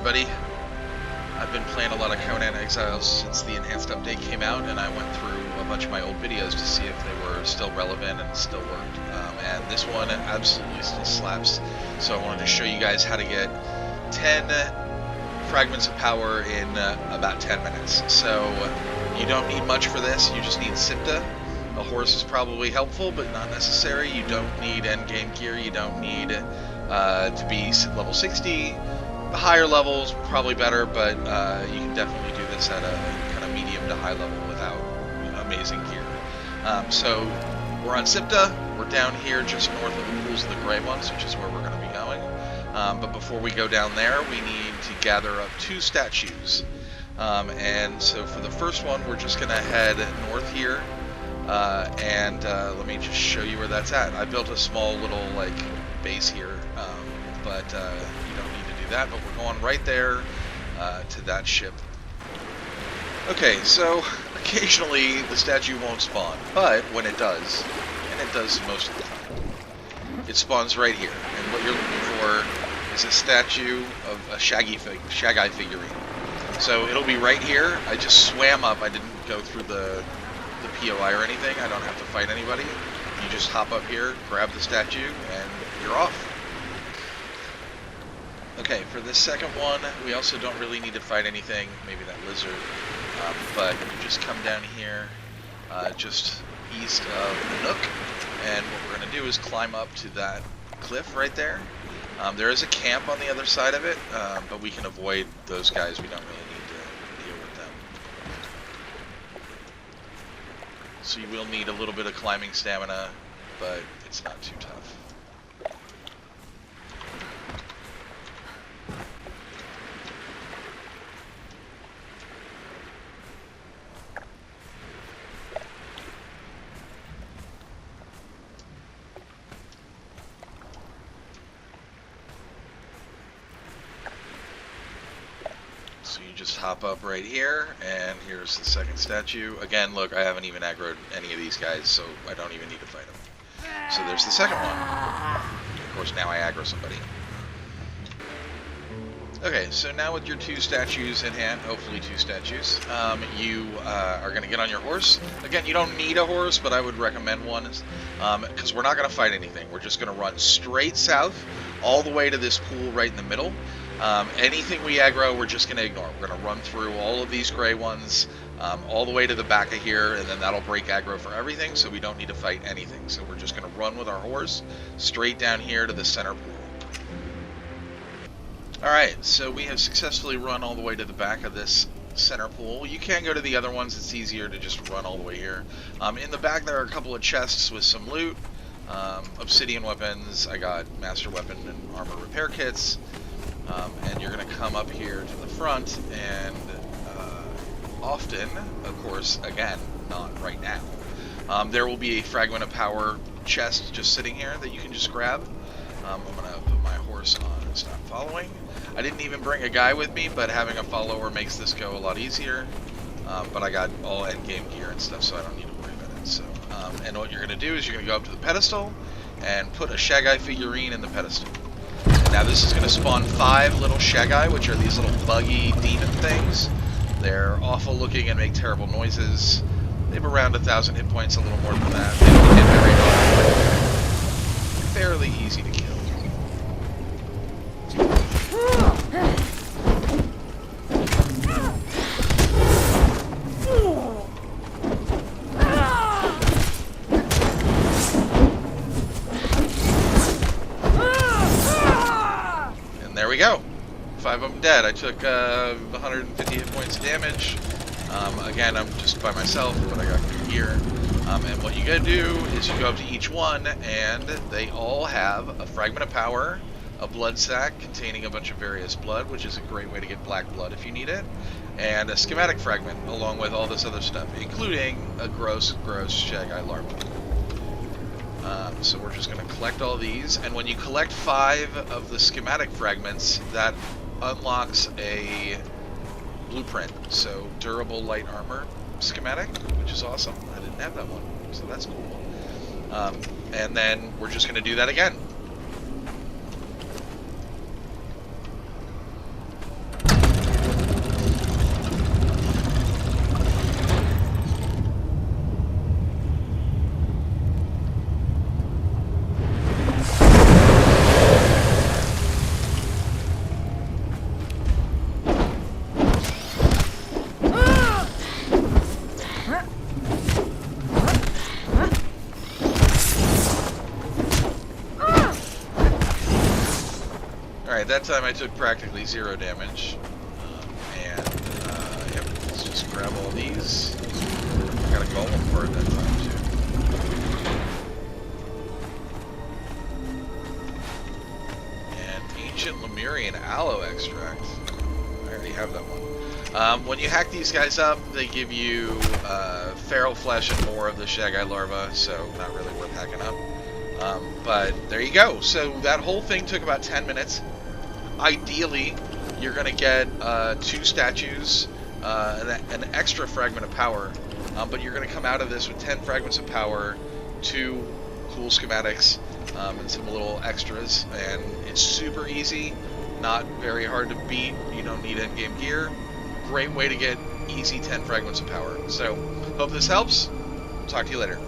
everybody. I've been playing a lot of Conan Exiles since the enhanced update came out, and I went through a bunch of my old videos to see if they were still relevant and still worked. And this one absolutely still slaps. So I wanted to show you guys how to get 10 Fragments of Power in about 10 minutes. So you don't need much for this, you just need Siptah. A horse is probably helpful, but not necessary. You don't need endgame gear, you don't need to be level 60. The higher levels probably better, but you can definitely do this at a kind of medium to high level without amazing gear. So we're on Siptah. We're down here just north of the pools of the gray ones, which is where we're going to be going. But before we go down there, we need to gather up 2 statues. And so for the first one, we're just going to head north here. Let me just show you where that's at. I built a small little base here, but you don't need to do that. But we're going right there to that ship. Okay, so occasionally the statue won't spawn, but when it does, and it does most of the time, it spawns right here. And what you're looking for is a statue of a Shaggy figurine. So it'll be right here. I just swam up. I didn't go through the POI or anything. I don't have to fight anybody. You just hop up here, grab the statue, and you're off. Okay, for this second one, we also don't really need to fight anything. Maybe that lizard. But you just come down here, just east of the Nook, and what we're going to do is climb up to that cliff right there. There is a camp on the other side of it, but we can avoid those guys. We don't really need to deal with them. So you will need a little bit of climbing stamina, but it's not too tough. So you just hop up right here, and here's the second statue. Again, look, I haven't even aggroed any of these guys, so I don't even need to fight them. So there's the second one. Of course, now I aggro somebody. Okay, so now with your 2 statues in hand, hopefully 2 statues, you are going to get on your horse. Again, you don't need a horse, but I would recommend one, because we're not going to fight anything. We're just going to run straight south, all the way to this pool right in the middle. Anything we aggro, we're just going to ignore. We're going to run through all of these gray ones, all the way to the back of here, and then that'll break aggro for everything, so we don't need to fight anything. So we're just going to run with our horse straight down here to the center pool. Alright, so we have successfully run all the way to the back of this center pool. You can go to the other ones, it's easier to just run all the way here. In the back there are a couple of chests with some loot, obsidian weapons. I got master weapon and armor repair kits. And you're going to come up here to the front, and often, of course, again, not right now, there will be a Fragment of Power chest just sitting here that you can just grab. I'm going to put my horse on stop following. I didn't even bring a guy with me, but having a follower makes this go a lot easier. But I got all endgame gear and stuff, so I don't need to worry about it. So, and what you're going to do is you're going to go up to the pedestal and put a Shaggy figurine in the pedestal. Now this is going to spawn 5 little Shaggy, which are these little buggy demon things. They're awful looking and make terrible noises. They have around 1,000 hit points, a little more than that. They don't hit very often. Fairly easy to kill. There we go. 5 of them dead. I took 150 hit points of damage. Again, I'm just by myself, but I got good gear. And what you gotta do is you go up to each one, and they all have a Fragment of Power, a blood sac containing a bunch of various blood, which is a great way to get black blood if you need it, and a schematic fragment, along with all this other stuff, including a gross Shaggy larva. So we're just going to collect all these, and when you collect 5 of the schematic fragments, that unlocks a blueprint. So durable light armor schematic, which is awesome. I didn't have that one, so that's cool. And then we're just going to do that again. Alright, that time I took practically 0 damage. Yep, let's just grab all these. Got a golem part that time, too. And Ancient Lemurian Aloe Extract. I already have that one. When you hack these guys up, they give you feral flesh and more of the Shagai larva, so not really worth hacking up. But there you go. So that whole thing took about 10 minutes. Ideally, you're going to get 2 statues, an extra fragment of power, but you're going to come out of this with 10 fragments of power, 2 cool schematics, and some little extras. And it's super easy, not very hard to beat. You don't need in-game gear. Great way to get easy 10 fragments of power. So, hope this helps. Talk to you later.